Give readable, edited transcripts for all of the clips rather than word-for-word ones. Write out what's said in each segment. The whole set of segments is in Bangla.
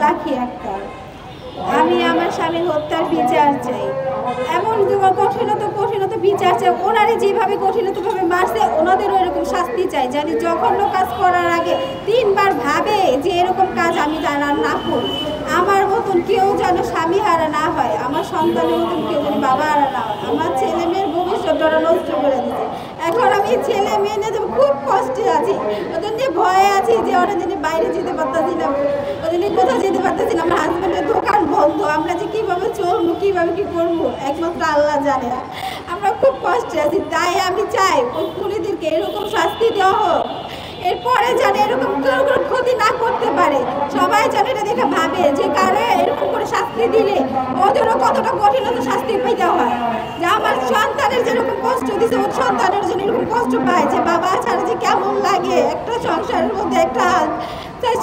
লাখি একটা। আমি আমার স্বামীর হত্যার বিচার চাই, এমন কঠিনত বিচার চাই। ওনারে যেভাবে কঠিনতভাবে মারছে ওনাদেরও এরকম শাস্তি চাই, জানি জঘন্য কাজ করার আগে 3 বার ভাবে যে এরকম কাজ আমি জানা না করি। আমার মতন কেউ যেন স্বামী হারা না হয়, আমার সন্তানের মতন কেউ যেন বাবা হারা না হয়। আমার ছেলে মেয়ের ভবিষ্যৎটা নষ্ট করে দিচ্ছে। এখন আমি ছেলে মেয়ে নিয়ে খুব কষ্টে আছি, ওদের নিয়ে ভয়ে আছি যে ওরা যদি বাইরে যেতে পারতেছি না, ওদের নিয়ে কোথাও যেতে পারতেছি না। আমার হাজব্যান্ডের দোকান বন্ধ, আমরা যে কীভাবে চলবো, কীভাবে কী করবো একমাত্র আল্লাহ জানে। আমরা খুব কষ্টে আছি, তাই আমি চাই ওই খুনিদেরকে এরকম শাস্তি দেওয়া হোক, এরপরে যেন এরকম কেউ কোনো ক্ষতি না করতে পারে। সবাই যেন এটা দেখে ভাবে যে কারে এরকম করে শাস্তি দিলে ওদেরও কতটা কঠিনত শাস্তি পেতে হয়। যে আমার সন্তানের যেরকম কষ্ট দিছে ওর সন্তানের জন্য এরকম কষ্ট পায়, যে বাবা ছাড়া যে কেমন লাগে একটা সংসারের মধ্যে একটা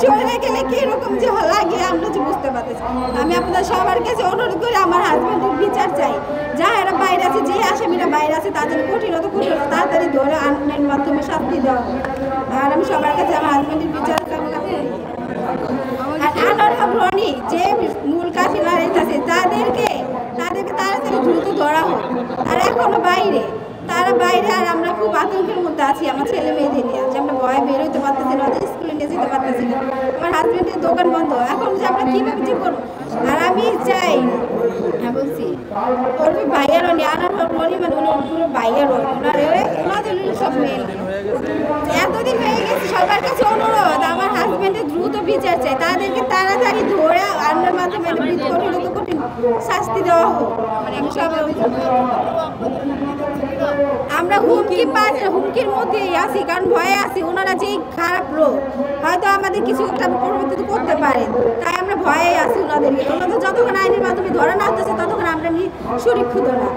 শরীরে গেলে কীরকম যে লাগে আমরা যে বুঝতে পারতেছি। আমি আপনাদের সবার কাছে অনুরোধ করি আমার হাজব্যান্ডের বিচার চাই। যারা বাইরে আছে, যে আসামিরা বাইরে আছে তাদের কঠিনত তাড়াতাড়ি ধরে আইনের মাধ্যমে শাস্তি দেওয়া। আর আমি সবার কাছে আমার হাজব্যান্ডের বিচার কামনা করি। আর আনোয়ার হক রনি যে মূল কাফিলা আছে তাদেরকে তাড়াতাড়ি দ্রুত ধরা হোক। আর এখনো তারা বাইরে, আর আমরা খুব আতঙ্কের মধ্যে আছি আমার ছেলে মেয়েদের নিয়ে, যে আমরা ভয়ে বেরোতে পারতেছি না, ওদের স্কুলে নিয়ে যেতে পারতেছি না, আমার হাজব্যান্ডের দোকান বন্ধ, এখন যে আমরা কীভাবে যে করবো। আর আমি চাই, হ্যাঁ বলছি, ওর ভাইয়ার রনি আনার হক রনি মানে পুরো ভাইয়ার রনি ওনাদের সব মেয়ে এতদিন হয়ে গেছে। সবার কাছে অনুরোধ আমার হাজব্যান্ডের দ্রুত বিচার চাই, তাদেরকে তাড়াতাড়ি ধরে আইনের মাধ্যমে কঠিন শাস্তি দেওয়া হোক। আমরা হুমকির মধ্যেই আছি, কারণ ভয়ে আছি। ওনারা যেই খারাপ লোক, হয়তো আমাদের কিছু একটা পরিবর্তিত করতে পারে, তাই আমরা ভয়ে আছি ওনাদের যতক্ষণ আইনের মাধ্যমে ধরা না আসতেছে ততক্ষণ আমরা সুরক্ষিত না।